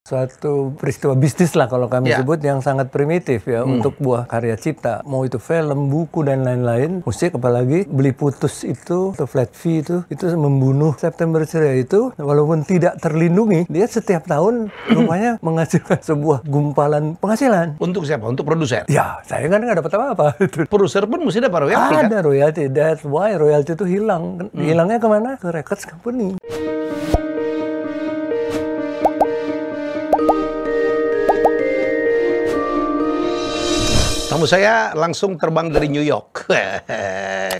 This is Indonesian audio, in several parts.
Suatu peristiwa bisnis lah kalau kami sebut yang sangat primitif ya untuk buah karya cipta. Mau itu film, buku dan lain-lain, musik apalagi, Beli Putus itu atau Flat Fee itu membunuh. September Ceria itu walaupun tidak terlindungi, dia setiap tahun rupanya menghasilkan sebuah gumpalan penghasilan. Untuk siapa? Untuk produser? Ya, saya kan nggak dapat apa-apa. Produser pun mesti dapat royalti kan? Ada royalti, that's why royalti itu hilang. Hilangnya kemana? Ke records company. Tamu saya langsung terbang dari New York.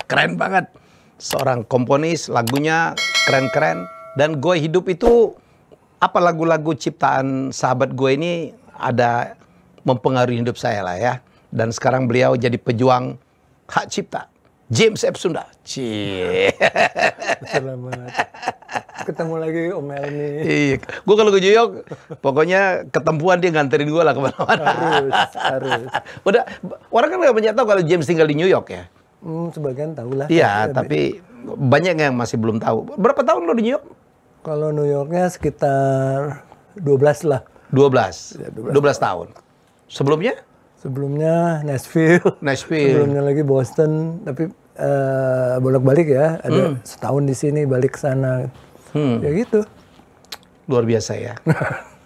Keren banget. Seorang komponis, lagunya keren-keren. Dan Gue Hidup itu, apa lagu-lagu ciptaan sahabat gue ini ada mempengaruhi hidup saya lah ya. Dan sekarang beliau jadi pejuang hak cipta. James F. Sunda. Selamat. Ketemu lagi Om Elmi. Iya, gue kalau ke New York, pokoknya ketempuan dia nganterin gue lah kemana-mana. Harus. Udah, orang kan nggak banyak tahu kalau James tinggal di New York ya. Sebagian tahu lah. Iya, tapi banyak yang masih belum tahu. Berapa tahun lo di New York? Kalau New Yorknya sekitar 12 lah. 12. Ya, 12 tahun. Sebelumnya? Sebelumnya Nashville. Sebelumnya lagi Boston. Tapi bolak-balik ya. Ada setahun di sini, balik ke sana. Ya gitu. Luar biasa ya.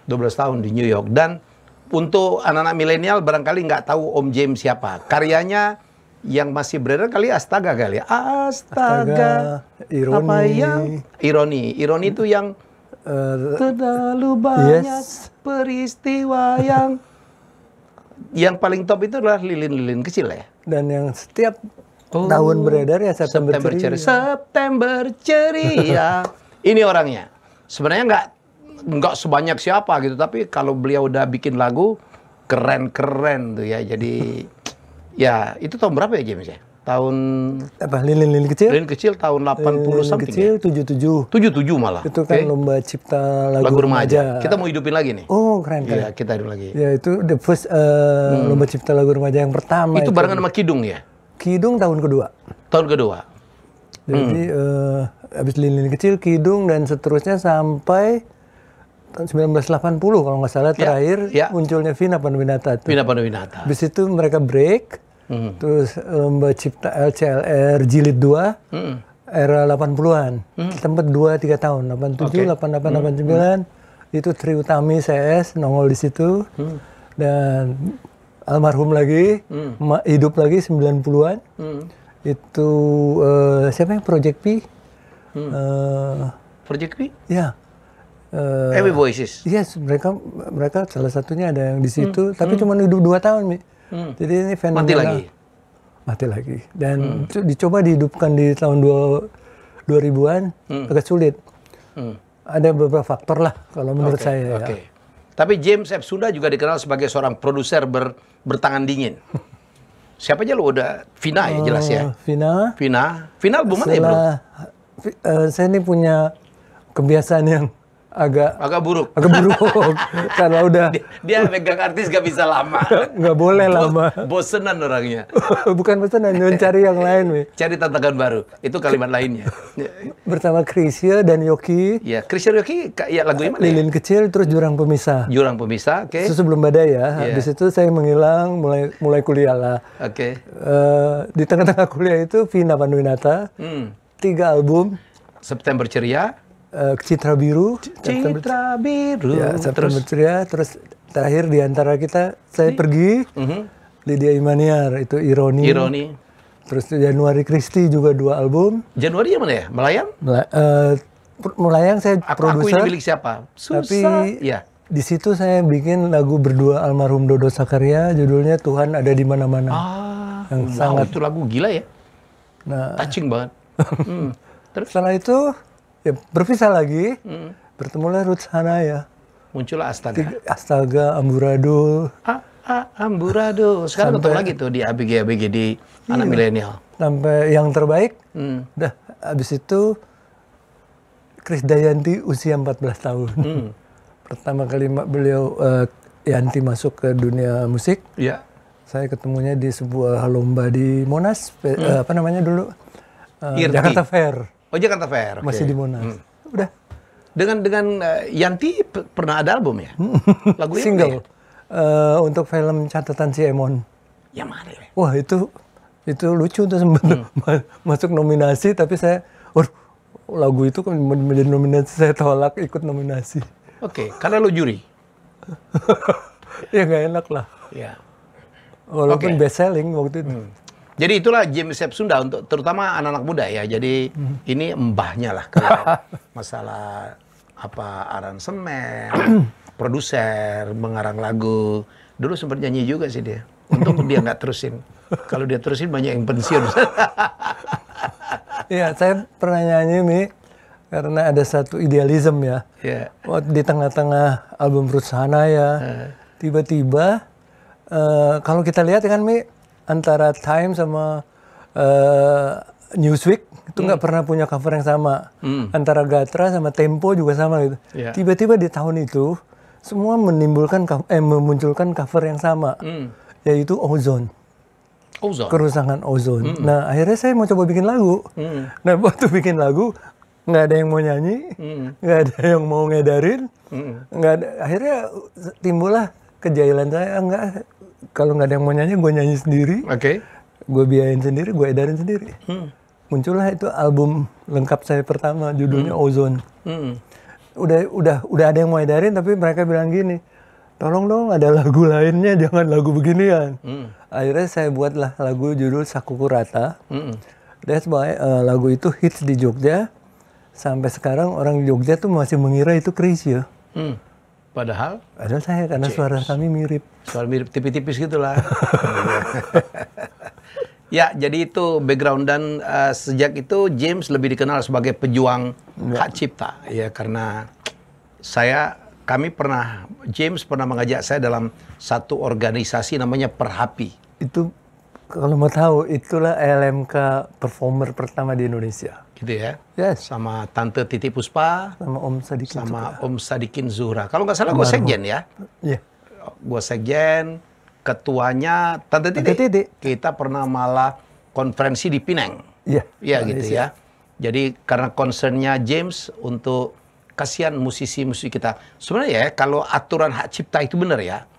12 tahun di New York. Dan untuk anak-anak milenial barangkali nggak tahu Om James siapa. Karyanya yang masih beredar kali Astaga kali ya. Astaga. Ironi. Apa yang? Ironi itu yang terlalu banyak peristiwa yang paling top itu adalah lilin-lilin kecil ya. Dan yang setiap tahun beredar ya September Ceria. September Ceria. Ini orangnya. Sebenarnya nggak sebanyak siapa gitu, tapi kalau beliau udah bikin lagu keren-keren tuh ya. Jadi ya itu tahun berapa ya James ya? Tahun apa? Lilin-lilin kecil? Lilin kecil tahun 80 something kecil, ya? 77 malah. Itu kan lomba cipta lagu remaja. Kita mau hidupin lagi nih. Oh, keren. Iya, kita hidup lagi. Ya, itu the first lomba cipta lagu remaja yang pertama. Itu barengan sama Kidung ya? Kidung tahun kedua. Tahun kedua. Jadi habis lilin kecil, Kidung dan seterusnya sampai tahun 1980 kalau nggak salah terakhir munculnya Vina Panduwinata. Vina Panduwinata. Habis itu mereka break. Terus lomba cipta LCLR Jilid 2 era 80-an. Tempat 2-3 tahun, 87, 88, 89. Itu Tri Utami CS nongol di situ. Dan almarhum lagi, hidup lagi 90-an. Itu siapa yang Project P? Project P? Ya. Heavy Voices. Yes, mereka salah satunya ada yang di situ, tapi cuma hidup 2 tahun, Mi. Jadi ini fenomena. Mati lagi. Dan dicoba dihidupkan di tahun 2000-an, agak sulit. Ada beberapa faktor lah kalau menurut saya. Ya. Tapi James F. Sunda juga dikenal sebagai seorang produser bertangan dingin. Siapa aja lo udah? Vina ya jelas ya? Vina album mana ya bro? Saya ini punya kebiasaan yang agak buruk. Karena udah dia megang artis gak bisa lama. Nggak boleh lama. Bosenan orangnya. Bukan bosenan, cari yang lain. Cari tantangan baru. Itu kalimat lainnya. Bersama Chrisye dan Yoki. Ya, Chrisye Yoki ya lagunya mana? Lilin Kecil, terus Jurang Pemisah. Jurang Pemisah, oke. Itu sebelum badai ya. Habis itu saya menghilang, mulai kuliah lah. Oke. Di tengah-tengah kuliah itu Vina Panduwinata. 3 album. September Ceria. Citra Biru. Ya, September Ceria. Terus terakhir di antara kita, saya pergi. Lydia Imaniar, itu Ironi. Terus Januari Christy juga 2 album. Januari yang mana ya? Melayang? Melayang saya produser. Aku ini milik siapa? Susah. Tapi di situ saya bikin lagu berdua almarhum Dodo Sakaria, judulnya Tuhan Ada di Mana-Mana. Yang sangat itu lagu gila ya. Nah, touching banget. Terus setelah itu ya berpisah lagi, bertemulah Ruth Hanaya. Muncullah Astaga, Amburadul. Amburadul. Sekarang ketemu lagi tuh di ABG di anak milenial. Sampai yang terbaik. Udah, habis itu Krisdayanti usia 14 tahun. Pertama kali beliau Yanti masuk ke dunia musik. Iya. Saya ketemunya di sebuah lomba di Monas, apa namanya dulu? Jakarta Fair. Oh, Jakarta Fair. Masih di Monas. Udah. Dengan Yanti pernah ada album ya? Lagu yang Single. mana ya? Untuk film Catatan Si Emon. Yang mana ya? Wah, itu lucu tuh sempat masuk nominasi, tapi saya, waduh, lagu itu kan menjadi nominasi, saya tolak ikut nominasi. Oke, karena lo juri. Ya nggak enak lah. Ya. Walaupun best selling waktu itu. Jadi itulah James Sep Sunda untuk terutama anak-anak muda ya. Jadi ini mbahnya lah kalau masalah apa aransemen, produser, mengarang lagu. Dulu sempat nyanyi juga sih dia. Untung dia nggak terusin. Kalau dia terusin banyak yang pensiun. Iya, saya pernah nyanyi nih karena ada satu idealisme ya. Ya. Di tengah-tengah album Rutsana ya, tiba-tiba kalau kita lihat kan Mi, antara Time sama Newsweek itu nggak pernah punya cover yang sama. Antara Gatra sama Tempo juga sama gitu. Yeah. Tiba-tiba di tahun itu semua memunculkan cover yang sama, yaitu Ozone. Ozone. Kerusakan ozon. Nah, akhirnya saya mau coba bikin lagu. Nah, waktu bikin lagu nggak ada yang mau nyanyi, nggak ada yang mau ngedarin, nggak ada. Akhirnya timbullah kejailan saya, kalau nggak ada yang mau nyanyi, gue nyanyi sendiri. Oke. Gue biayain sendiri, gue edarin sendiri. Muncullah itu album lengkap saya pertama, judulnya Ozone. Udah ada yang mau edarin, tapi mereka bilang gini, tolong dong ada lagu lainnya, jangan lagu beginian. Akhirnya saya buatlah lagu judul Sakuku Rata. That's why lagu itu hits di Jogja. Sampai sekarang orang di Jogja tuh masih mengira itu Chrisye. Padahal Saya, karena suara kami mirip. suara mirip tipis-tipis gitulah. Ya, jadi itu background dan sejak itu James lebih dikenal sebagai pejuang hak cipta. Ya, karena James pernah mengajak saya dalam satu organisasi namanya Perhapi. Itu kalau mau tahu, itulah LMK performer pertama di Indonesia. Gitu ya. Yes. Sama Tante Titi Puspa. Sama Om Sadikin. Sama Om Sadikin Zuhra. Kalau nggak salah gue sekjen ya. Iya. Gue sekjen, ketuanya Tante Titi. Kita pernah malah konferensi di Pineng. Iya. Iya gitu ya. Jadi karena concernnya James untuk kasihan musisi-musisi kita. Sebenarnya ya kalau aturan hak cipta itu benar ya.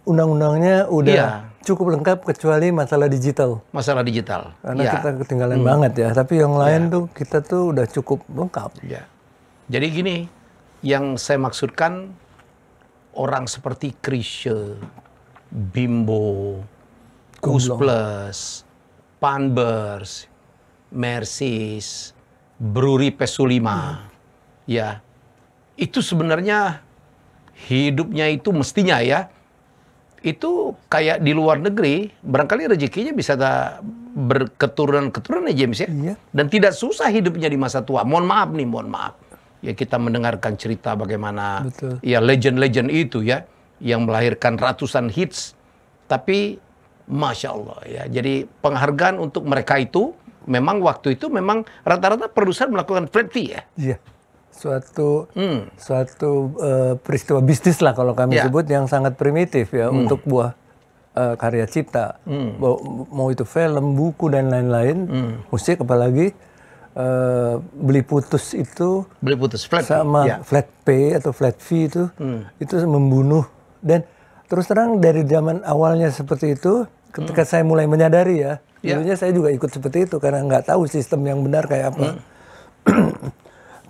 Undang-undangnya udah cukup lengkap kecuali masalah digital. Masalah digital. Karena kita ketinggalan banget ya. Tapi yang lain tuh kita tuh udah cukup lengkap. Ya. Jadi gini, yang saya maksudkan orang seperti Chrisye, Bimbo, Kus Plus, Panbers, Mersis, Bruri Pesulima, ya itu sebenarnya hidupnya itu mestinya ya itu kayak di luar negeri, barangkali rezekinya bisa berketurunan-keturunan ya James ya. Iya. Dan tidak susah hidupnya di masa tua. Mohon maaf. Ya kita mendengarkan cerita bagaimana ya legend-legend itu ya yang melahirkan ratusan hits. Tapi Masya Allah ya. Jadi penghargaan untuk mereka itu memang waktu itu memang rata-rata produser melakukan flat fee ya. Iya. Suatu peristiwa bisnis lah kalau kami sebut yang sangat primitif ya untuk buah karya cipta. Mau itu film, buku dan lain-lain, musik apalagi beli putus itu flat sama flat pay atau flat fee itu membunuh. Dan terus terang dari zaman awalnya seperti itu, ketika saya mulai menyadari ya, dulunya saya juga ikut seperti itu karena nggak tahu sistem yang benar kayak apa.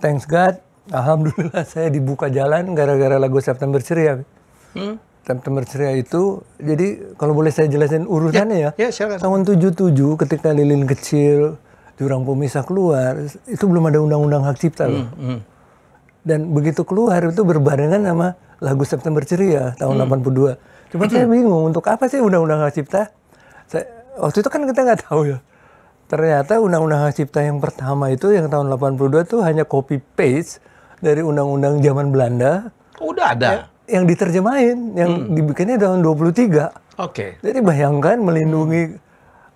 Thanks God, alhamdulillah saya dibuka jalan gara-gara lagu September Ceria. September Ceria itu, jadi kalau boleh saya jelasin urutannya ya. Tahun 77 ketika Lilin Kecil, Jurang Pemisah keluar, itu belum ada undang-undang hak cipta loh. Dan begitu keluar itu berbarengan sama lagu September Ceria tahun 82. Cuma saya bingung untuk apa sih undang-undang hak cipta? Waktu itu kan kita nggak tahu ya. Ternyata undang-undang hak cipta yang pertama itu yang tahun 82 tuh hanya copy paste dari undang-undang zaman Belanda. Udah ada. Yang diterjemahin, yang dibikinnya tahun 23. Oke. Jadi bayangkan melindungi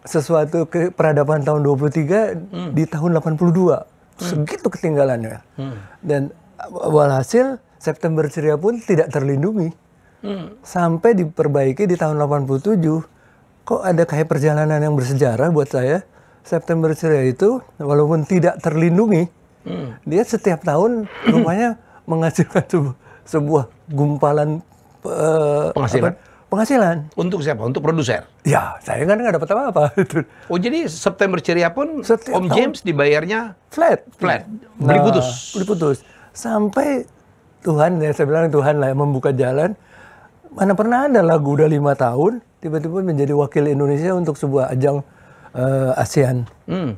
sesuatu ke peradaban tahun 23 di tahun 82. Segitu ketinggalannya. Dan walhasil September Ceria pun tidak terlindungi. Sampai diperbaiki di tahun 87. Kok ada kayak perjalanan yang bersejarah buat saya. September Ceria itu walaupun tidak terlindungi, dia setiap tahun rupanya menghasilkan sebuah gumpalan Penghasilan? penghasilan. Untuk siapa? Untuk produser? Ya, saya kan nggak dapat apa-apa. Oh, jadi September Ceria pun Setiap Om tahun. James dibayarnya Flat. flat, beli putus. Beli putus. Sampai Tuhan, ya saya bilang Tuhan lah yang membuka jalan. Mana pernah ada lagu udah 5 tahun, tiba-tiba menjadi wakil Indonesia untuk sebuah ajang ASEAN.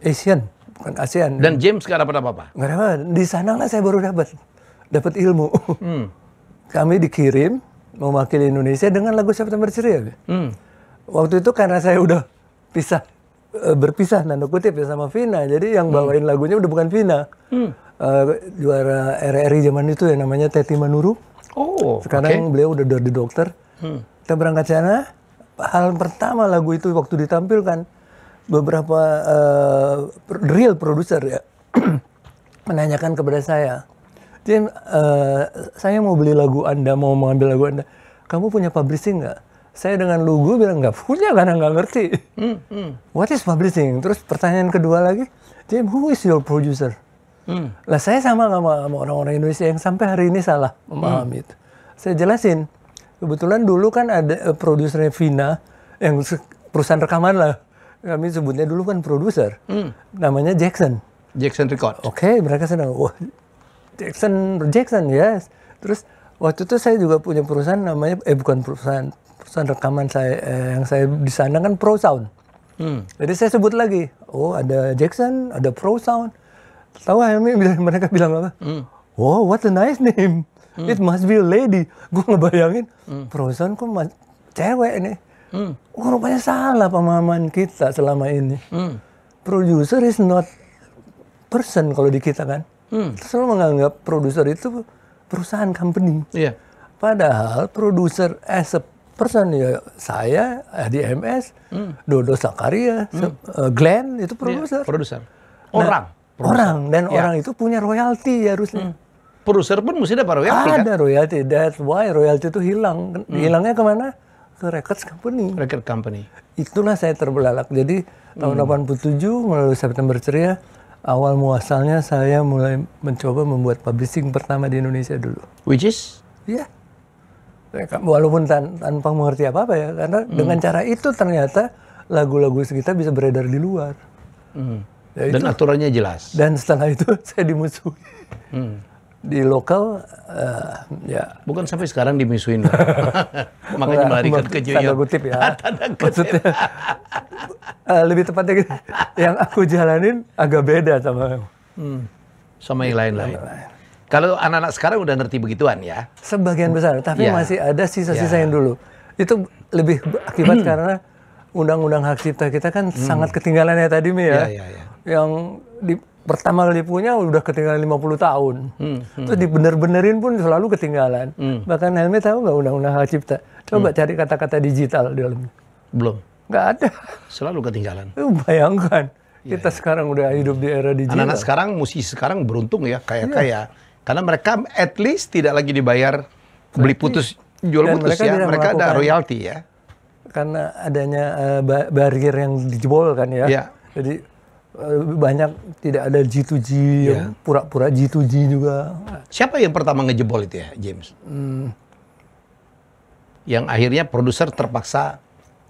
Asian, bukan ASEAN. Dan James gak dapat apa-apa? Nggak dapat. Di sana lah saya baru dapat ilmu. Kami dikirim mewakili Indonesia dengan lagu September Ceria. Waktu itu karena saya udah berpisah tanda kutip ya sama Vina, jadi yang bawain lagunya udah bukan Vina. Juara RRI zaman itu ya namanya Teti Manuru. Oh, Sekarang beliau udah di dokter. Kita berangkat sana. Hal pertama lagu itu waktu ditampilkan, beberapa real produser ya menanyakan kepada saya, Jim, saya mau beli lagu Anda, mau mengambil lagu Anda. Kamu punya publishing nggak? Saya dengan lugu bilang nggak punya karena nggak ngerti. What is publishing? Terus pertanyaan kedua lagi, Jim, who is your producer? Lah saya sama orang-orang Indonesia yang sampai hari ini salah memahami itu. Saya jelasin, kebetulan dulu kan ada produsernya Vina, yang perusahaan rekaman lah. Kami sebutnya dulu kan produser. Namanya Jackson. Jackson Record. Oke, mereka sedang, wah Jackson, yes. Terus waktu itu saya juga punya perusahaan namanya, bukan perusahaan rekaman saya, yang saya di sana kan Pro Sound. Jadi saya sebut lagi, oh ada Jackson, ada Pro Sound. Tahu mereka bilang apa? Wow, what a nice name. It must be a lady. Gue ngebayangin, Pro Sound kok cewek nih. Oh, rupanya salah pemahaman kita selama ini. Producer is not person kalau di kita kan. Kita selalu menganggap produser itu perusahaan company. Iya. Padahal produser as a person ya saya, Adi MS, Dodo Sakaria, Glenn itu produser. Iya, produser. Orang dan orang itu punya royalti harusnya. Produser pun mesti dapat royalti kan? Ada royalti. That's why royalti itu hilang. Hilangnya kemana? Ke records company. Record company. Itulah saya terbelalak. Jadi tahun 87 melalui September Ceria, awal muasalnya saya mulai mencoba membuat publishing pertama di Indonesia dulu. Which is? Iya. Walaupun tanpa mengerti apa-apa ya, karena dengan cara itu ternyata lagu-lagu kita bisa beredar di luar. Ya, dan aturannya jelas. Dan setelah itu saya dimusuhi. Di lokal, ya. Bukan sampai sekarang dimusuhin. Makanya melarikan ke New York. Tanda kutip ya. Tanda kutip. Maksudnya, lebih tepatnya gitu, yang aku jalanin agak beda sama yang lain-lain. Kalau anak-anak sekarang udah ngerti begituan ya? Sebagian besar, tapi Ya. masih ada sisa-sisa yang dulu. Itu lebih akibat karena undang-undang hak cipta kita kan sangat ketinggalan ya tadi Mi ya. Ya. Yang pertama kali punya udah ketinggalan 50 tahun. Terus dibener-benerin pun selalu ketinggalan. Bahkan Helmi tahu nggak undang-undang hak cipta? Coba cari kata-kata digital di dalamnya. Belum. Nggak ada. Selalu ketinggalan. Bayangkan, kita sekarang udah hidup di era digital. Anak-anak sekarang, musisi sekarang beruntung ya, kaya-kaya. Karena mereka at least tidak lagi dibayar beli putus, jual Dan putus mereka ya. tidak Mereka ada melakukan- royalti ya. Karena adanya barrier yang dijebol kan ya. Iya. Jadi banyak tidak ada G2G, yang pura-pura G2G juga. Siapa yang pertama ngejebol itu ya, James? Yang akhirnya produser terpaksa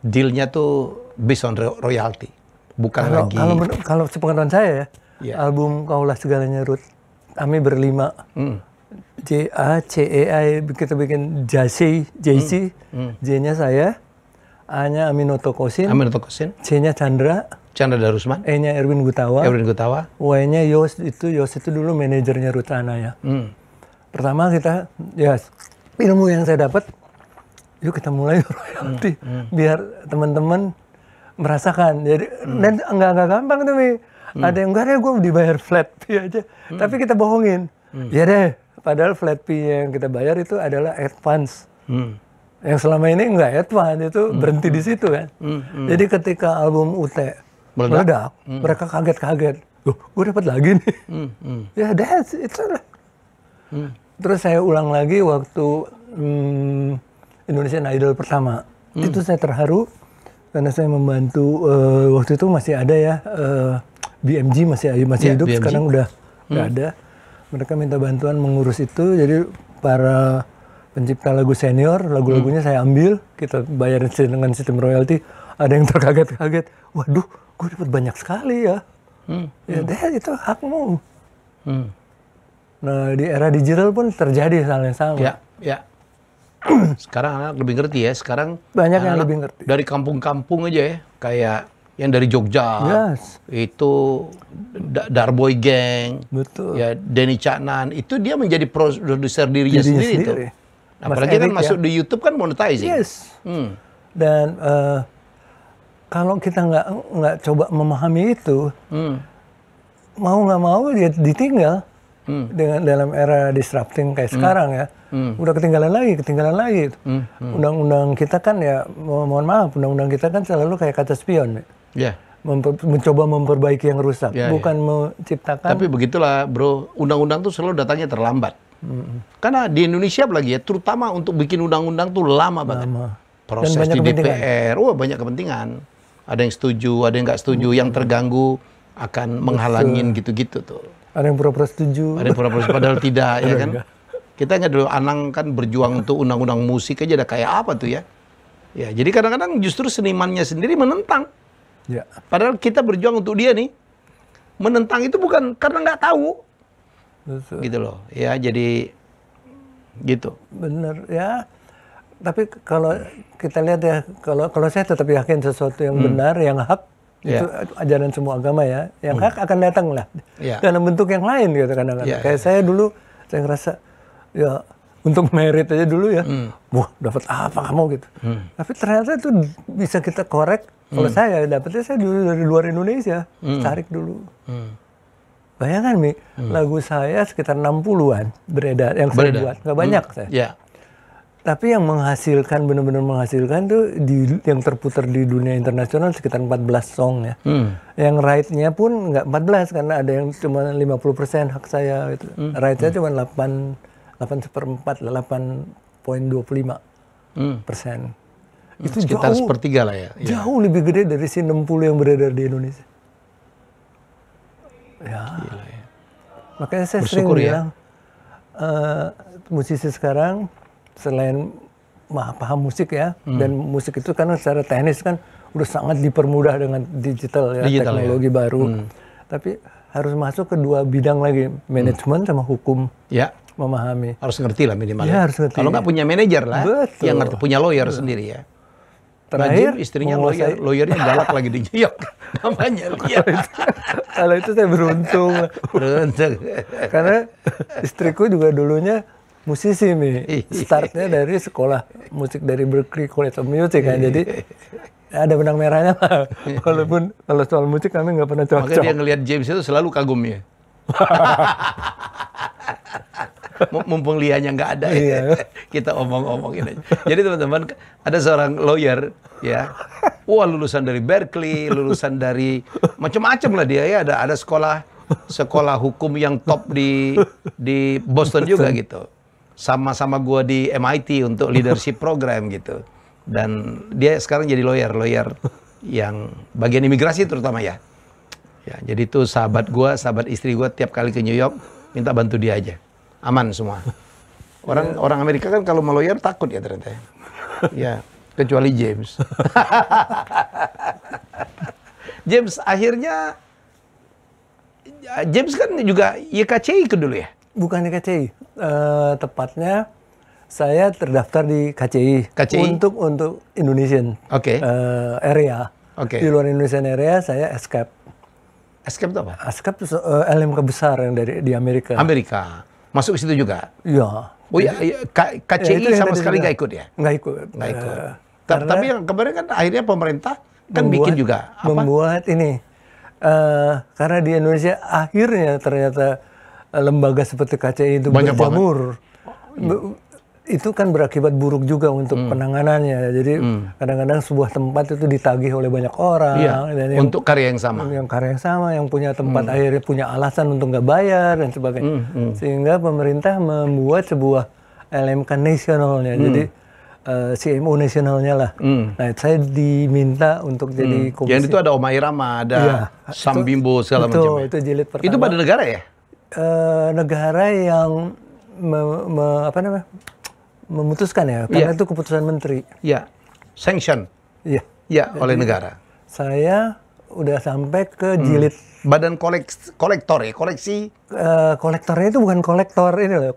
dealnya tuh based on royalty, bukan lagi. Kalau sepengetahuan saya ya, album Kaulah Segalanya Ruth, kami berlima, JACEI, kita bikin JC, J-nya saya, A-nya Aminoto Kosin, C-nya Chandra Darusman, E-nya Erwin Gutawa, Y-nya Yos itu dulu manajernya Ruth Anaya. Pertama kita, ya ilmu yang saya dapat, yuk kita mulai royalti, biar teman-teman merasakan. Jadi dan nggak gampang tuh Mi. Ada yang enggak deh gue dibayar flat fee aja, tapi kita bohongin. Ya deh, padahal flat fee yang kita bayar itu adalah advance. Yang selama ini nggak advance, itu berhenti di situ kan. Jadi ketika album UT meledak, mereka kaget-kaget. Gue dapat lagi nih. Ya itu lah. Terus saya ulang lagi waktu Indonesian Idol pertama. Itu saya terharu karena saya membantu, waktu itu masih ada ya, BMG masih hidup, BMG. sekarang udah nggak ada. Mereka minta bantuan mengurus itu, jadi para pencipta lagu senior, lagu-lagunya saya ambil, kita bayarin dengan sistem royalti. Ada yang terkaget-kaget, waduh, gue dapat banyak sekali ya. Ya deh, itu hakmu. Nah, di era digital pun terjadi hal yang sama. Ya. Sekarang anak lebih ngerti ya. Sekarang banyak yang lebih ngerti. Dari kampung-kampung aja ya, kayak yang dari Jogja, itu Darboy Gang, betul. Ya Denny Caknan, itu dia menjadi produser dirinya sendiri itu. Apalagi kan masuk di YouTube kan monetizing. Yes. Dan kalau kita nggak coba memahami itu, mau nggak mau dia ditinggal dengan dalam era disrupting kayak sekarang ya. Udah ketinggalan lagi. Undang-undang kita kan ya, mohon maaf, undang-undang kita kan selalu kayak kaca spion. Mencoba memperbaiki yang rusak, bukan menciptakan. Tapi begitulah bro, undang-undang tuh selalu datangnya terlambat. Karena di Indonesia apalagi ya, terutama untuk bikin undang-undang tuh lama banget. Proses di DPR, banyak kepentingan. Ada yang setuju, ada yang nggak setuju, yang terganggu akan menghalangin gitu-gitu tuh. Ada yang pura-pura setuju. Ada yang pura-pura padahal tidak, ya kan? Kita ingat dulu Anang kan berjuang untuk undang-undang musik aja udah kayak apa tuh ya. Ya, jadi kadang-kadang justru senimannya sendiri menentang. Ya. Padahal kita berjuang untuk dia nih. Menentang itu bukan karena nggak tahu. Betul. Gitu loh. Ya, jadi gitu. Bener ya. Tapi kalau kita lihat ya, kalau saya tetap yakin sesuatu yang benar, yang hak, itu ajaran semua agama ya, yang hak akan datang lah. Dalam bentuk yang lain gitu kadang-kadang. Kayak saya dulu, saya ngerasa, ya untuk merit aja dulu ya, wah dapat apa kamu gitu. Tapi ternyata itu bisa kita korek. Kalau saya dapetnya saya dulu dari luar Indonesia, tarik dulu. Bayangkan Mi, lagu saya sekitar 60-an beredar, yang saya buat, nggak banyak saya. Tapi yang menghasilkan, benar-benar menghasilkan tuh yang terputar di dunia internasional sekitar 14 song ya. Yang right-nya pun nggak 14 karena ada yang cuma 50% hak saya gitu. Right-nya cuma 8,25%. Itu sekitar jauh, sepertiga lah ya. Jauh lebih gede dari si 60 yang beredar di Indonesia. Ya. Gila, ya. Makanya saya sering bilang, musisi sekarang selain paham musik ya, dan musik itu kan secara teknis kan udah sangat dipermudah dengan digital ya, teknologi baru. Tapi harus masuk ke dua bidang lagi, manajemen sama hukum. Ya. Memahami. Harus ngerti lah minimal. Ya, harus ngerti. Kalau nggak punya manajer lah, yang ngerti, punya lawyer sendiri ya. Terakhir, istrinya lawyernya galak lagi di New York. Namanya dia. Kalau itu saya beruntung. Karena istriku juga dulunya musisi nih, startnya dari sekolah musik dari Berklee College of Music kan, jadi ada benang merahnya lah. Walaupun kalau soal musik kami nggak pernah cocok. Makanya dia ngelihat James itu selalu kagum ya. Mumpung lianya nggak ada ya, kita omong-omongin aja. Jadi teman-teman, ada seorang lawyer ya, lulusan dari Berkeley, lulusan dari macam-macam lah dia ya, ada sekolah hukum yang top di Boston juga gitu. Sama-sama gua di MIT untuk leadership program gitu. Dan dia sekarang jadi lawyer yang bagian imigrasi terutama ya. Ya, jadi itu sahabat gua, sahabat istri gua, tiap kali ke New York minta bantu dia aja. Aman semua. Orang Amerika kan kalau mau lawyer takut ya ternyata. Ya, kecuali James. James akhirnya James kan juga YKCI ke dulu ya? Bukan YKCI. Tepatnya saya terdaftar di KCI. Untuk Indonesian area. Di luar Indonesian area saya escape. Escape itu apa? Escape itu LMK besar yang di Amerika. Masuk ke situ juga? Iya. Oh iya, KCI sama sekali nggak ikut ya? Nggak ikut. Tapi yang kemarin kan akhirnya pemerintah kan bikin juga. Membuat ini. Karena di Indonesia akhirnya ternyata lembaga seperti KCI itu berjamur. Itu kan berakibat buruk juga untuk penanganannya. Jadi kadang-kadang sebuah tempat itu ditagih oleh banyak orang. Dan untuk karya yang sama. Yang karya yang sama, yang punya tempat akhirnya punya alasan untuk nggak bayar dan sebagainya. Sehingga pemerintah membuat sebuah LMK nasionalnya. Jadi CMO nasionalnya lah. Nah, saya diminta untuk jadi komisi. Yang itu ada Omai Rama, ada Sam Bimbo segala macam. Itu jilid pertama. Itu pada negara ya? negara yang memutuskan ya, karena itu keputusan menteri. Ya, sanction. Iya. Ya, oleh negara. Saya udah sampai ke jilid. Badan kolektor ya, koleksi. Kolektornya itu bukan kolektor ini loh,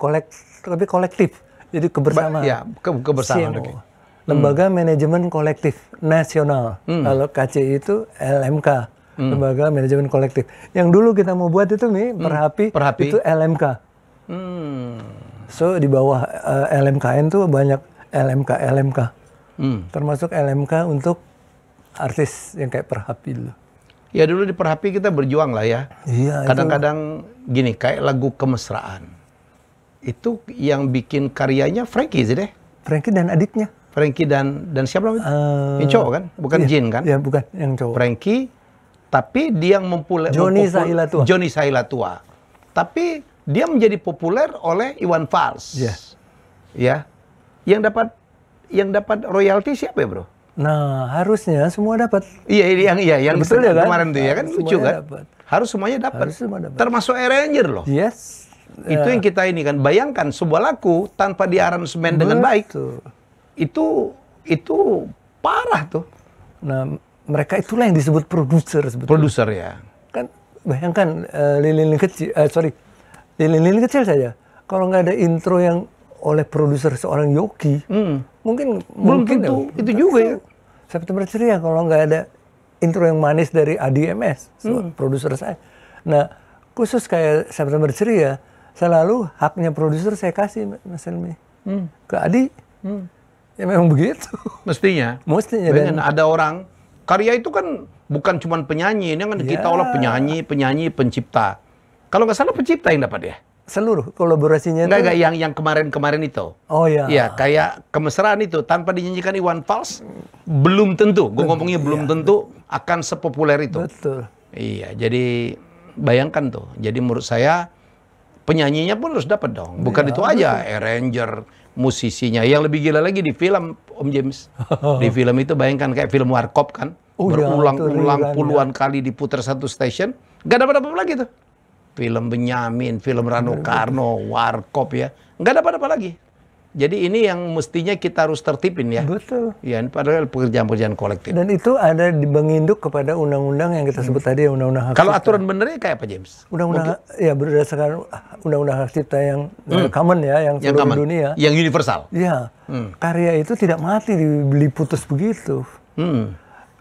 tapi kolektif. Jadi kebersamaan. Ya, kebersamaan. CMO. Lembaga Manajemen Kolektif Nasional. Kalau KCI itu LMK. Lembaga Manajemen Kolektif. Yang dulu kita mau buat itu nih, Perhapi. Itu LMK. So di bawah LMKN tuh banyak LMK. Termasuk LMK untuk artis yang kayak Perhapi dulu. Ya dulu di Perhapi kita berjuang lah ya. Iya. Kadang-kadang gini, kayak lagu Kemesraan. Itu yang bikin karyanya Frankie sih deh. Frankie dan adiknya. Frankie dan siapa namanya? Yang cowok kan? Bukan iya, Jin kan? Iya, bukan yang cowok. Frankie, tapi dia yang Johnny Sahilatua. Johnny Sahilatua. Tapi dia menjadi populer oleh Iwan Fals. Yes. Ya. Yang dapat royalti siapa ya, Bro? Nah, harusnya semua dapat. Yang betul ya kan? Kemarin tuh ya kan lucu kan? Dapet. Harus semuanya dapat. Dapat. Termasuk Arranger loh. Yes. Itu yang kita ini kan, bayangkan sebuah lagu tanpa diaransemen dengan baik. Itu parah tuh. Nah, mereka itulah yang disebut produser sebetulnya. Produser ya. Kan bayangkan lilin lilin kecil saja. Kalau nggak ada intro yang oleh produser seorang Yogi, mungkin tentu itu juga ya. September Ceria kalau nggak ada intro yang manis dari ADMS, produser saya. Nah, khusus kayak September Ceria, selalu haknya produser saya kasih, Mas Helmi, ke Adi. Ya memang begitu. Mestinya. Dan ada orang, karya itu kan bukan cuma penyanyi, ini kan kita olah penyanyi, pencipta. Kalau nggak salah pencipta yang dapat ya? Seluruh kolaborasinya nggak yang kemarin itu. Oh ya. Ya kayak Kemesraan itu tanpa dinyanyikan Iwan Fals belum tentu. Gue ngomongnya belum tentu akan sepopuler itu. Betul. Iya, jadi bayangkan tuh. Jadi menurut saya penyanyinya pun harus dapat dong. Bukan itu aja, arranger, musisinya. Yang lebih gila lagi di film Om James. Di film itu bayangkan kayak film Warkop kan, berulang-ulang puluhan kali diputar satu stasiun, nggak dapat apa-apa lagi tuh. Film Benyamin, film Rano Karno, Warkop ya. Nggak dapat apa lagi. Jadi ini yang mestinya kita harus tertipin ya. Betul. Ya, padahal pekerjaan-pekerjaan kolektif. Dan itu ada menginduk kepada undang-undang yang kita sebut tadi, undang-undang hak Kalau cipta. aturan benernya kayak apa, James? Undang-undang ya berdasarkan undang-undang hak cipta yang common ya, yang seluruh dunia. Yang universal. Iya. Karya itu tidak mati diputus begitu.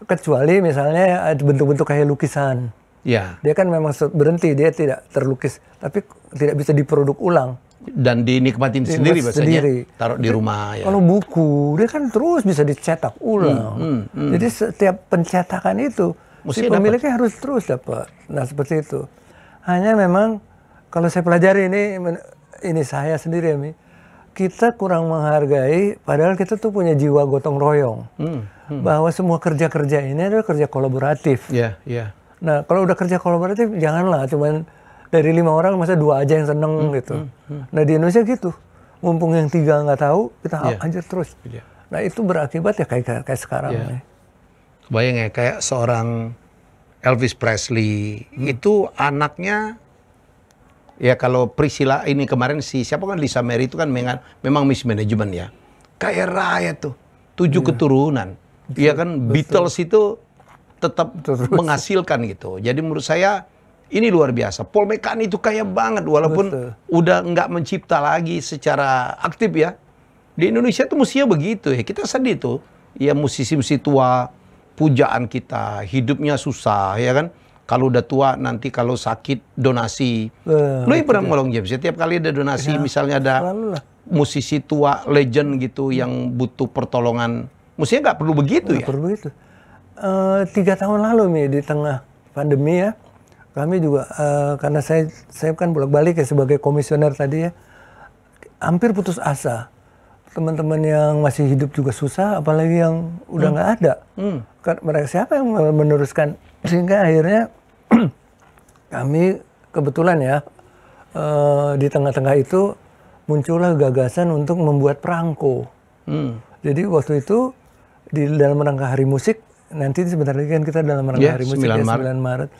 Kecuali misalnya ada bentuk-bentuk kayak lukisan. Ya. Dia kan memang berhenti, dia tidak terlukis, tapi tidak bisa diproduk ulang. Dan dinikmatin sendiri biasanya. Taruh di rumah ya. Kalau buku, dia kan terus bisa dicetak ulang. Jadi setiap pencetakan itu, si pemiliknya harus terus dapat. Nah seperti itu. Hanya memang, kalau saya pelajari ini saya sendiri ya, kita kurang menghargai, padahal kita tuh punya jiwa gotong royong. Bahwa semua kerja-kerja ini adalah kerja kolaboratif. Iya, iya. Nah, kalau udah kerja kolaboratif, janganlah cuman dari 5 orang masa 2 aja yang seneng gitu. Nah, di Indonesia gitu. Mumpung yang 3 nggak tahu, kita ajar terus. Nah, itu berakibat ya kayak sekarang. Bayang ya, kayak seorang Elvis Presley, itu anaknya, ya kalau Priscilla ini kemarin siapa kan, Lisa Mary itu kan memang mismanagement ya. Kayak raya tuh, 7 keturunan. Iya kan, Beatles itu tetap menghasilkan gitu. Jadi menurut saya ini luar biasa. Paul McCartney itu kaya banget walaupun udah nggak mencipta lagi secara aktif ya. Di Indonesia tuh mestinya begitu ya. Kita sedih tuh. Ya musisi-musisi tua, pujaan kita, hidupnya susah ya kan. Kalau udah tua nanti kalau sakit donasi. Lu yang pernah ngolong James, setiap kali ada donasi misalnya ada musisi tua legend gitu yang butuh pertolongan. Mestinya nggak perlu begitu ya. Perlu begitu. 3 tahun lalu di tengah pandemi ya, kami juga karena saya kan bolak-balik ya sebagai komisioner tadi ya, hampir putus asa. Teman-teman yang masih hidup juga susah, apalagi yang udah nggak ada. Mereka siapa yang meneruskan? Sehingga akhirnya kami kebetulan ya di tengah-tengah itu muncullah gagasan untuk membuat perangko. Jadi waktu itu dalam rangka Hari Musik, nanti sebentar lagi kan kita dalam rangka Hari Musik 9 Maret.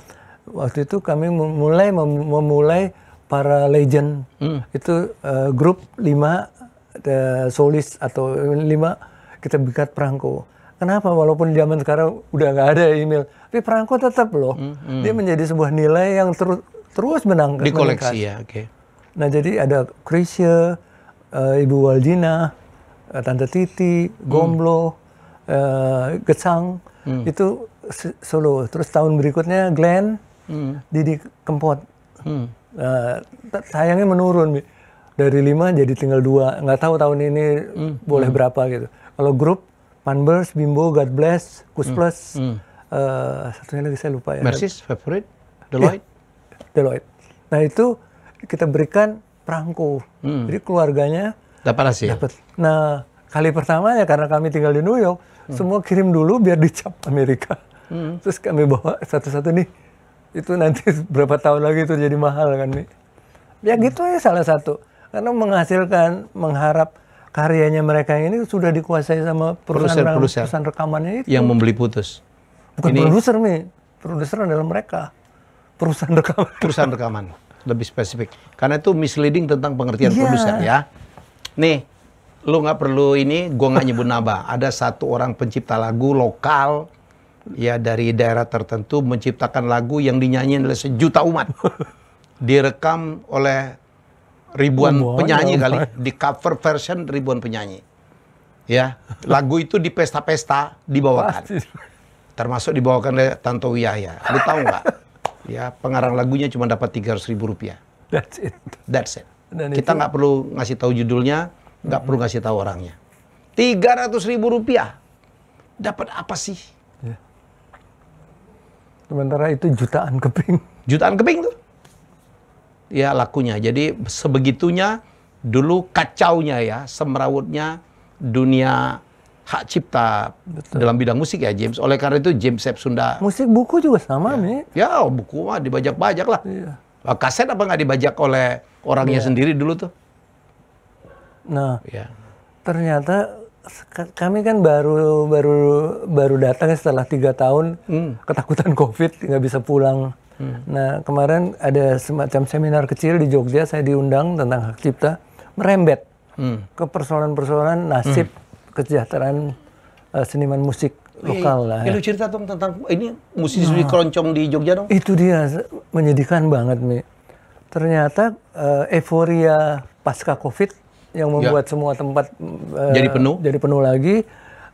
Waktu itu kami memulai para legend itu grup 5 solis atau 5 kita bikin perangko. Kenapa? Walaupun zaman sekarang udah nggak ada email, tapi perangko tetap loh. Dia menjadi sebuah nilai yang terus menangkap. Di koleksi ya, oke. Nah jadi ada Krisya, Ibu Waljina, Tante Titi, Gomblo, Gesang, itu solo. Terus tahun berikutnya Glenn, Didi Kempot. Sayangnya menurun, dari 5 jadi tinggal 2. Nggak tahu tahun ini boleh berapa gitu. Kalau grup Panbers, Bimbo, God Bless, Kus Plus, satunya lagi saya lupa ya. Mercis, Favorite, Deloitte. Deloitte. Nah itu kita berikan perangko. Jadi keluarganya dapat hasil. Nah kali pertama ya karena kami tinggal di New York, semua kirim dulu biar dicap Amerika. Terus kami bawa satu-satu nih. Itu nanti berapa tahun lagi itu jadi mahal kan nih. Ya gitu ya salah satu. Karena menghasilkan, mengharap karyanya mereka ini sudah dikuasai sama perusahaan rekamannya itu. Yang membeli putus. Bukan produser nih, produser adalah mereka. Perusahaan rekaman. Perusahaan rekaman, lebih spesifik. Karena itu misleading tentang pengertian produser ya. Nih, lu nggak perlu ini, gua nggak nyebut nama. Ada satu orang pencipta lagu lokal, ya dari daerah tertentu menciptakan lagu yang dinyanyiin oleh sejuta umat. Direkam oleh ribuan penyanyi kali, di cover version ribuan penyanyi. Ya, lagu itu di pesta-pesta dibawakan. Termasuk dibawakan oleh Tanto Wiyahya. Lu tahu nggak? Ya, pengarang lagunya cuma dapat 300.000 rupiah. That's it. That's it. Kita nggak perlu ngasih tahu judulnya, nggak perlu ngasih tahu orangnya. 300.000 rupiah. Dapat apa sih? Ya. Sementara itu jutaan keping. Jutaan keping tuh. Ya lakunya. Jadi sebegitunya dulu kacaunya ya, semrawutnya dunia hak cipta dalam bidang musik ya James. Oleh karena itu James Sepp Sunda. Musik buku juga sama nih. Ya buku mah dibajak-bajak lah. Iya. Kaset apa nggak dibajak oleh orangnya sendiri dulu tuh? Nah, ternyata kami kan baru datang setelah 3 tahun ketakutan COVID nggak bisa pulang. Nah kemarin ada semacam seminar kecil di Jogja, saya diundang tentang hak cipta, merembet ke persoalan-persoalan nasib kesejahteraan seniman musik lokal lah. Lu cerita dong tentang ini musisi keroncong di Jogja dong. Itu dia menyedihkan banget Mi. Ternyata euforia pasca COVID yang membuat semua tempat jadi penuh lagi,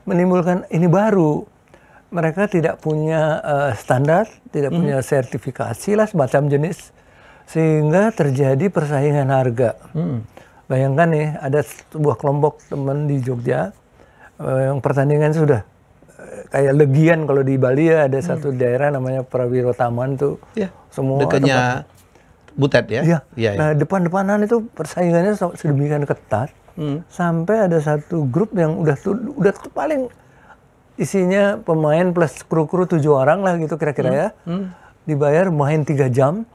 menimbulkan ini baru. Mereka tidak punya standar, tidak punya sertifikasi lah semacam jenis, sehingga terjadi persaingan harga. Bayangkan nih, ada sebuah kelompok teman di Jogja, yang pertandingan sudah kayak legian kalau di Bali ya, ada satu daerah namanya Prawiro Taman tuh, semua dekatnya Butet ya? Iya. Nah depan-depanan itu persaingannya sedemikian ketat, sampai ada satu grup yang udah paling isinya pemain plus kru-kru 7 orang lah gitu kira-kira ya. Dibayar main 3 jam,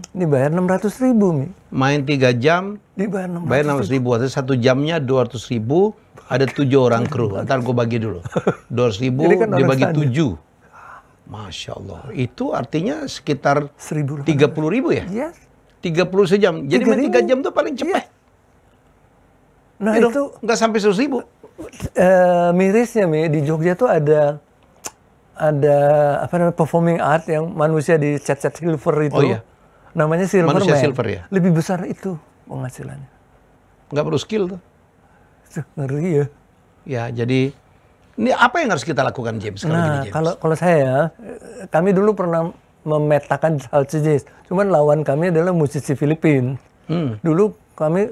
dibayar 600.000 Mi. Main 3 jam, dibayar 600.000. Ada 1 jamnya 200.000, ada 7 orang kru. Ntar gue bagi dulu. 200.000 kan dibagi 7. Masya Allah. Itu artinya sekitar 30.000 ya? Iya. 30 sejam. Jadi main 3 jam tuh paling cepat. Nah itu nggak sampai 100.000. Mirisnya Mi, di Jogja tuh ada apa namanya performing art yang manusia di cat silver itu. Oh iya. Namanya Silverman. Manusia silver ya. Lebih besar itu penghasilannya. Nggak perlu skill tuh. Ngeri ya. Ya, jadi ini apa yang harus kita lakukan James kalau gini James? Kalau saya, kami dulu pernah memetakan hal sejenis. Cuman lawan kami adalah musisi Filipina. Dulu kami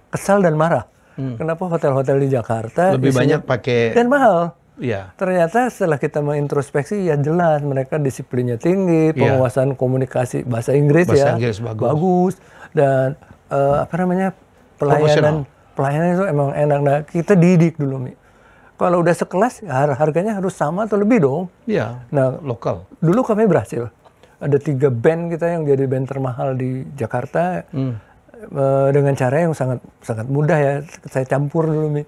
kesal dan marah. Kenapa hotel-hotel di Jakarta lebih banyak pakai dan mahal? Iya. Ternyata setelah kita mengintrospeksi ya jelas mereka disiplinnya tinggi, penguasaan komunikasi bahasa Inggris bagus dan apa namanya pelayanan itu emang enak. Nah kita didik dulu Mi. Kalau udah sekelas harganya harus sama atau lebih dong. Iya. Nah lokal. Dulu kami berhasil. Ada 3 band kita yang jadi band termahal di Jakarta. Dengan cara yang sangat mudah ya, saya campur dulu Mi.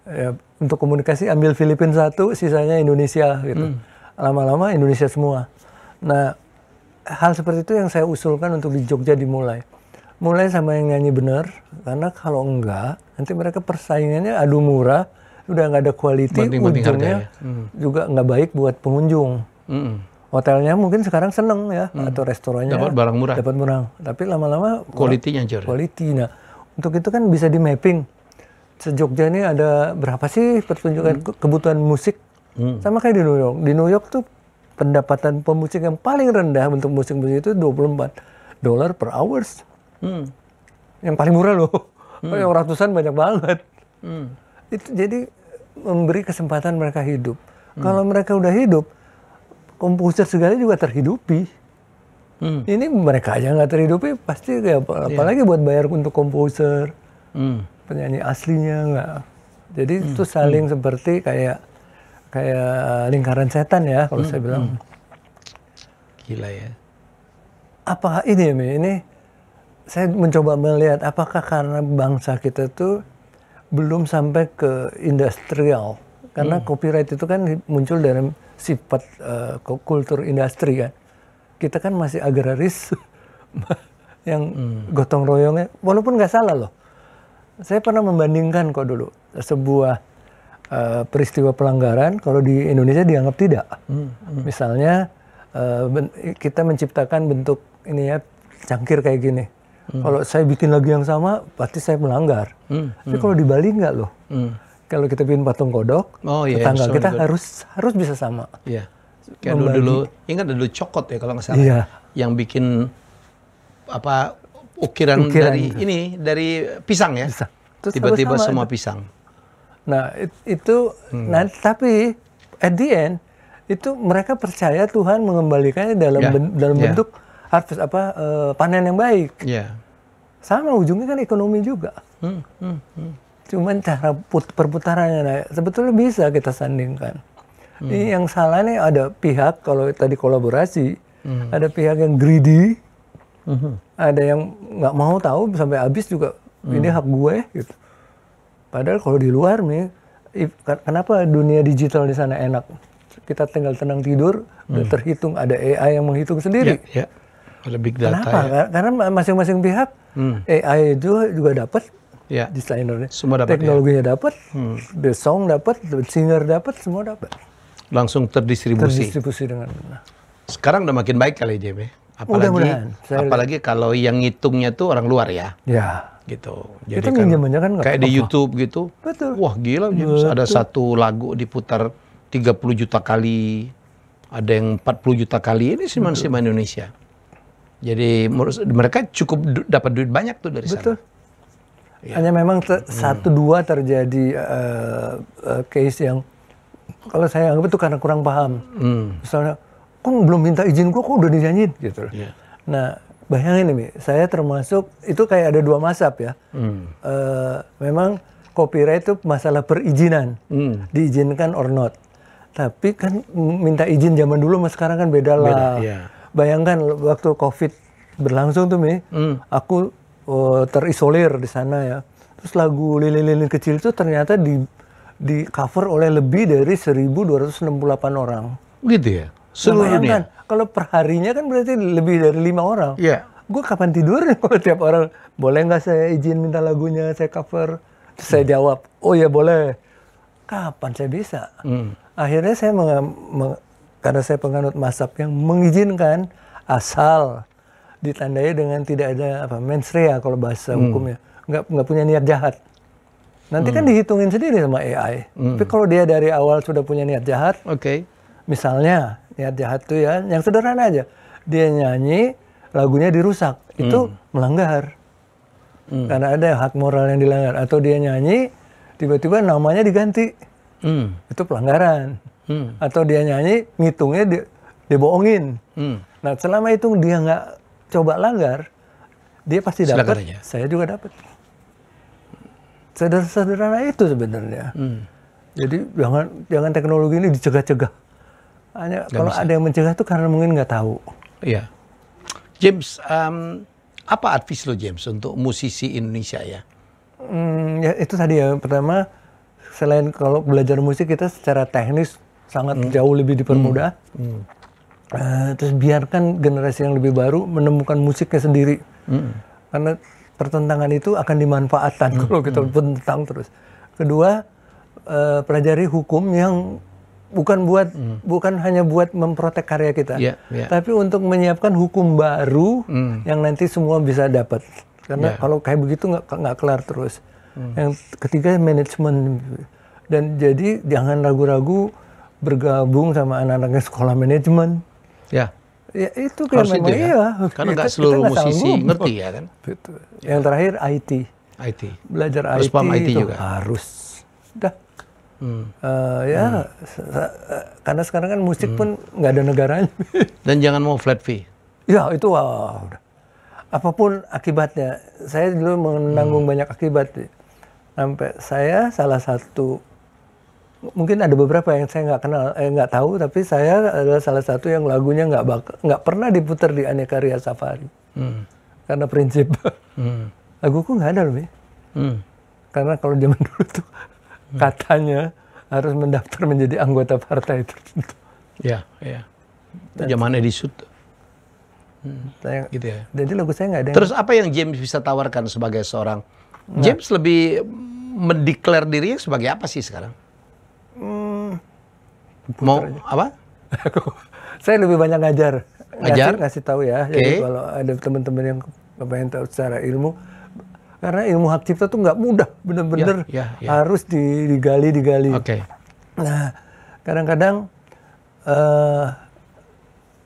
Ya, untuk komunikasi ambil Filipina 1, sisanya Indonesia gitu. Lama-lama Indonesia semua. Nah, hal seperti itu yang saya usulkan untuk di Jogja dimulai. mulai sama yang nyanyi bener, karena kalau enggak nanti mereka persaingannya adu murah, udah nggak ada quality, ujungnya juga nggak baik buat pengunjung. Hotelnya mungkin sekarang seneng ya, atau restorannya dapat barang murah, tapi lama-lama quality-nya hancur. Nah, untuk itu kan bisa di mapping. Se-Jogja ini ada berapa sih pertunjukan kebutuhan musik, sama kayak di New York. Di New York tuh pendapatan pemusik yang paling rendah untuk musik-musik itu $24 per hours. Yang paling murah loh. Yang ratusan banyak banget. Itu jadi memberi kesempatan mereka hidup. Kalau mereka udah hidup, komposer segala juga terhidupi. Ini mereka aja nggak terhidupi, pasti apalagi buat bayar untuk komposer, penyanyi aslinya nggak. Jadi itu saling seperti kayak lingkaran setan ya kalau saya bilang. Gila ya. Apakah ini saya mencoba melihat apakah karena bangsa kita tuh belum sampai ke industrial, karena copyright itu kan muncul dalam sifat kultur industri kan. Kita kan masih agraris yang gotong royongnya, walaupun nggak salah loh. Saya pernah membandingkan kok dulu sebuah peristiwa pelanggaran kalau di Indonesia dianggap tidak. Misalnya kita menciptakan bentuk ini ya cangkir kayak gini. Kalau saya bikin lagu yang sama, pasti saya melanggar. Tapi kalau di Bali nggak loh. Kalau kita bikin patung kodok, tetangga kita harus bisa sama. Iya. Kayak dulu ingat dulu Cokot ya kalau nggak salah. Iya. Yang bikin apa ukiran dari pisang ya. Tiba-tiba semua pisang. Nah, itu tapi at the end itu mereka percaya Tuhan mengembalikannya dalam bentuk harvest panen yang baik. Yeah. Sama ujungnya kan ekonomi juga. Cuman cara perputarannya sebetulnya bisa kita sandingkan. Ini yang salah nih ada pihak kalau tadi kolaborasi, ada pihak yang greedy, ada yang nggak mau tahu sampai habis juga ini hak gue gitu. Padahal kalau di luar nih, kenapa dunia digital di sana enak? Kita tinggal tenang tidur, udah terhitung, ada AI yang menghitung sendiri. Ya. Ada big data. Kenapa? Ya? Karena masing-masing pihak AI itu juga dapat, desainernya, teknologinya dapat, the song dapat, the singer dapat, semua dapat. Langsung terdistribusi dengan benar. Sekarang udah makin baik kali JB. Apalagi kalau yang ngitungnya tuh orang luar ya. Ya. Gitu. Jadi kan kayak di YouTube gitu. Betul. Wah gila, ada satu lagu diputar 30 juta kali, ada yang 40 juta kali. Ini seniman Indonesia. Jadi mereka cukup dapat duit banyak tuh dari sana. Ya. Hanya memang 1-2 terjadi case yang kalau saya anggap itu karena kurang paham. Misalnya, kok belum minta izin kok udah dinyanyiin gitu. Yeah. Nah, bayangin nih, saya termasuk itu kayak ada 2 mazhab ya. Memang copyright itu masalah perizinan, diizinkan or not. Tapi kan minta izin zaman dulu sama sekarang kan beda lah. Yeah. Bayangkan waktu COVID berlangsung tuh aku terisolir di sana ya. Terus lagu Lilin-Lilin Kecil itu ternyata di cover oleh lebih dari 1.268 orang. Gitu ya? Seluruh dunia? Kalau perharinya kan berarti lebih dari 5 orang. Iya. Gue kapan tidurnya kalau tiap orang, boleh nggak saya izin minta lagunya, saya cover? Terus saya jawab, oh ya boleh. Kapan saya bisa? Akhirnya saya karena saya penganut mazhab yang mengizinkan asal ditandai dengan tidak ada mens rea kalau bahasa hukumnya. Nggak punya niat jahat. Nanti kan dihitungin sendiri sama AI. Tapi kalau dia dari awal sudah punya niat jahat, misalnya niat jahat tuh ya, yang sederhana aja, dia nyanyi, lagunya dirusak, itu melanggar. Karena ada hak moral yang dilanggar. Atau dia nyanyi, tiba-tiba namanya diganti, itu pelanggaran. Atau dia nyanyi, ngitungnya dibohongin. Nah selama itu dia nggak coba langgar, dia pasti dapat, saya juga dapat. Sederhana itu sebenarnya. Jadi jangan teknologi ini dicegah-cegah. Hanya kalau ada yang mencegah itu karena mungkin nggak tahu. Iya. James, apa advice lo James untuk musisi Indonesia ya? Ya itu tadi ya. Pertama, selain kalau belajar musik kita secara teknis sangat jauh lebih dipermudah. Terus biarkan generasi yang lebih baru menemukan musiknya sendiri. Karena pertentangan itu akan dimanfaatkan kalau kita bertentang terus. Kedua, pelajari hukum yang bukan hanya buat memprotek karya kita, tapi untuk menyiapkan hukum baru yang nanti semua bisa dapat. Karena kalau kayak begitu nggak kelar terus. Yang ketiga, manajemen. Dan jadi jangan ragu-ragu bergabung sama anak-anak sekolah manajemen. Ya itu kayak memang karena nggak seluruh musisi ngerti ya kan. Betul. Yang terakhir IT. Belajar harus paham IT juga. Harus. Udah. Karena sekarang kan musik pun nggak ada negaranya. Dan jangan mau flat fee. Ya itu udah. Apapun akibatnya. Saya dulu menanggung banyak akibat. Sampai saya salah satu, mungkin ada beberapa yang saya nggak kenal, nggak tahu, tapi saya adalah salah satu yang lagunya nggak pernah diputar di Aneka Ria Safari. Karena prinsip. Laguku nggak ada loh, karena kalau zaman dulu tuh katanya harus mendaftar menjadi anggota partai tertentu. Iya. Itu zamannya disut. Gitu ya. Jadi lagu saya nggak ada. Terus apa yang James bisa tawarkan sebagai seorang James lebih mendeklar dirinya sebagai apa sih sekarang? Mau apa? Saya lebih banyak ngasih tahu ya. Jadi kalau ada teman-teman yang pengen tahu secara ilmu, karena ilmu hak cipta tuh nggak mudah, bener-bener harus digali. Nah, kadang-kadang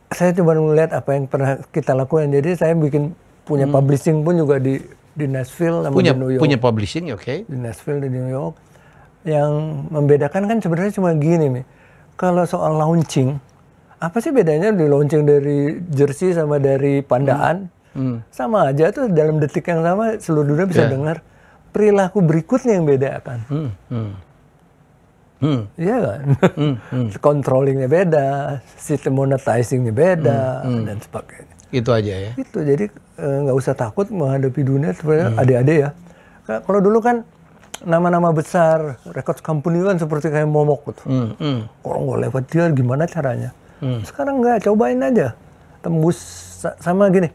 saya coba melihat apa yang pernah kita lakukan. Jadi saya punya publishing pun juga di Nashville sama di New York. Punya publishing, Di Nashville, di New York. Yang membedakan kan sebenarnya cuma gini nih. Kalau soal launching, apa sih bedanya di launching dari Jersey sama dari Pandaan? Sama aja tuh, dalam detik yang sama seluruh dunia bisa dengar. Perilaku berikutnya yang bedakan. Iya kan? Controllingnya beda, sistem monetizingnya beda, dan sebagainya. Itu aja ya? Itu, jadi nggak usah takut menghadapi dunia sebenarnya adik-adik ya. Kalau dulu kan nama-nama besar, record company kan seperti kayak momok gitu. Orang nggak lewat dia gimana caranya. Sekarang nggak, cobain aja. Tembus sama gini.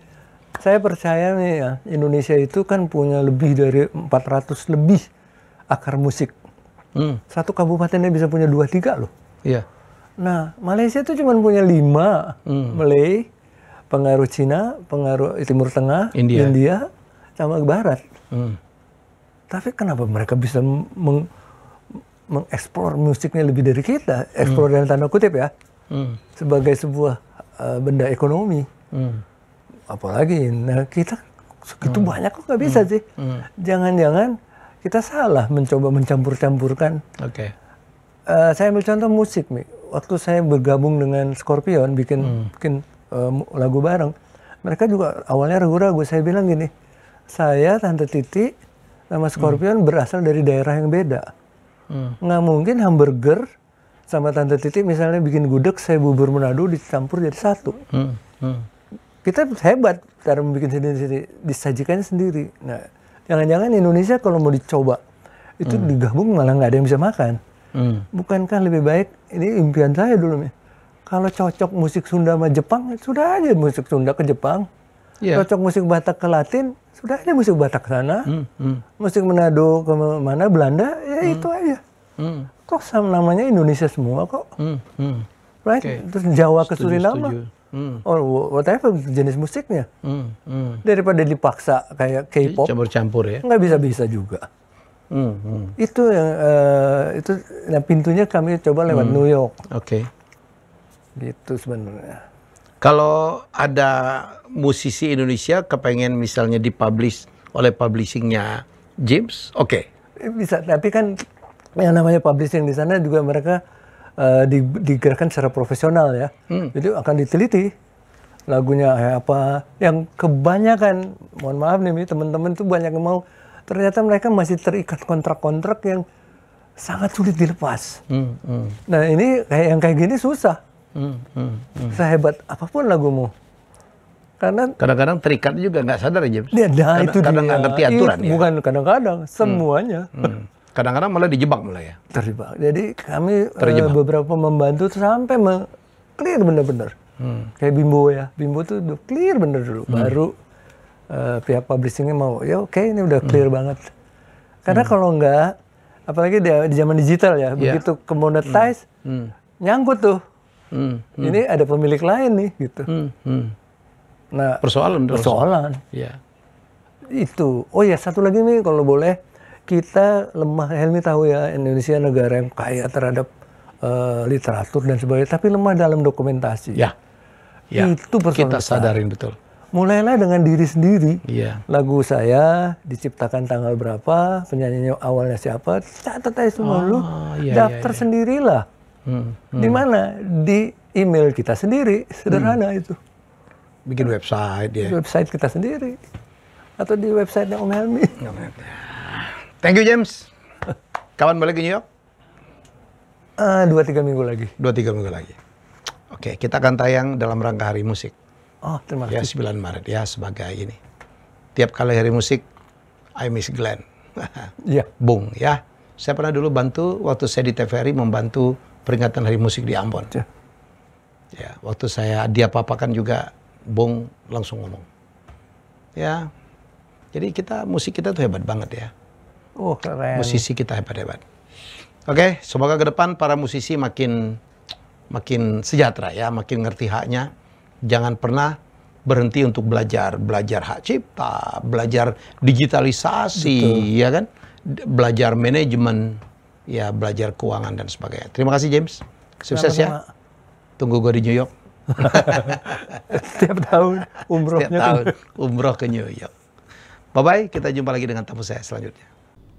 Saya percaya nih ya, Indonesia itu kan punya lebih dari 400 lebih akar musik. Satu kabupatennya bisa punya 2-3 loh. Iya. Nah, Malaysia itu cuma punya 5. Malay, pengaruh Cina, pengaruh Timur Tengah, India sama Barat. Tapi kenapa mereka bisa mengeksplor musiknya lebih dari kita? Eksplor dalam tanda kutip ya. Sebagai sebuah benda ekonomi. Apalagi, nah kita segitu banyak kok nggak bisa sih. Jangan-jangan kita salah mencoba mencampur-campurkan. Saya ambil contoh musik nih. Waktu saya bergabung dengan Scorpion, bikin lagu bareng, mereka juga awalnya ragu-ragu. Saya bilang gini, saya Tante Titi sama Scorpion berasal dari daerah yang beda. Nggak mungkin hamburger sama Tante Titi misalnya bikin gudeg, saya bubur Manado dicampur jadi satu. Kita hebat cara membuat sendiri, disajikannya sendiri. Nah, jangan-jangan Indonesia kalau mau dicoba itu digabung malah nggak ada yang bisa makan. Bukankah lebih baik, ini impian saya dulu nih, kalau cocok musik Sunda sama Jepang, sudah aja musik Sunda ke Jepang. Cocok musik Batak ke Latin, sudah aja musik Batak ke sana. Musik Manado ke mana, Belanda, ya itu aja. Kok sama namanya Indonesia semua kok. Right? Terus Jawa ke Suriname. Whatever jenis musiknya. Daripada dipaksa kayak K-pop. Campur-campur ya. Nggak bisa-bisa juga. Itu yang nah pintunya kami coba lewat New York. Gitu sebenarnya. Kalau ada musisi Indonesia kepengen misalnya dipublish oleh publishingnya James, bisa. Tapi kan yang namanya publishing di sana juga mereka digerakkan secara profesional ya. Jadi akan diteliti lagunya kayak apa. Yang kebanyakan, mohon maaf nih teman-teman tuh banyak yang mau, ternyata mereka masih terikat kontrak-kontrak yang sangat sulit dilepas. Nah ini kayak gini susah. Sehebat apapun lagumu. Karena kadang-kadang terikat juga nggak sadar ya James. Kadang nggak ngerti aturan ya. Bukan kadang-kadang, semuanya. Kadang-kadang malah dijebak malah ya. Terjebak. Jadi kami beberapa membantu sampai clear bener-bener. Kayak Bimbo ya. Bimbo tuh udah clear bener dulu. Baru pihak publishingnya mau, ya oke, ini udah clear banget. Karena kalau enggak, apalagi di zaman digital ya, begitu kemonetize, nyangkut tuh. Ini ada pemilik lain nih, gitu. Nah, persoalan. Ya. Itu. Oh ya, satu lagi nih kalau boleh, kita lemah, Helmi tahu ya, Indonesia negara yang kaya terhadap literatur dan sebagainya, tapi lemah dalam dokumentasi. Ya. Itu persoalan kita sadarin betul. Mulailah dengan diri sendiri. Iya. Lagu saya diciptakan tanggal berapa, penyanyinya awalnya siapa, catat aja semua dulu. Daftar sendirilah. Di mana? Di email kita sendiri, sederhana itu. Bikin website ya. Di website kita sendiri. Atau di website Om Helmi. Thank you James. Kapan balik ke New York? 2-3 minggu lagi. 2-3 minggu lagi. Oke, kita akan tayang dalam rangka Hari Musik. Oh, terima Ya, kasih. 9 Maret ya, sebagai ini. Tiap kali Hari Musik, I miss Glenn. Iya. Bung ya. Saya pernah dulu bantu, waktu saya di TVRI membantu peringatan Hari Musik di Ambon. Ya. Ya, waktu saya dia papakan juga, Bung langsung ngomong. Ya, jadi musik kita tuh hebat banget ya. Oh, keren. Musisi kita hebat-hebat. Oke, semoga ke depan para musisi makin sejahtera ya, makin ngerti haknya. Jangan pernah berhenti untuk belajar hak cipta, belajar digitalisasi, ya kan? Belajar manajemen, ya belajar keuangan dan sebagainya. Terima kasih James, sukses ya. Tunggu gue di New York. Setiap tahun umrohnya. Setiap tahun umroh ke New York. Bye-bye, kita jumpa lagi dengan tamu saya selanjutnya.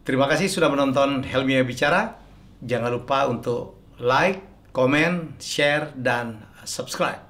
Terima kasih sudah menonton Helmi Bicara. Jangan lupa untuk like, komen, share, dan subscribe.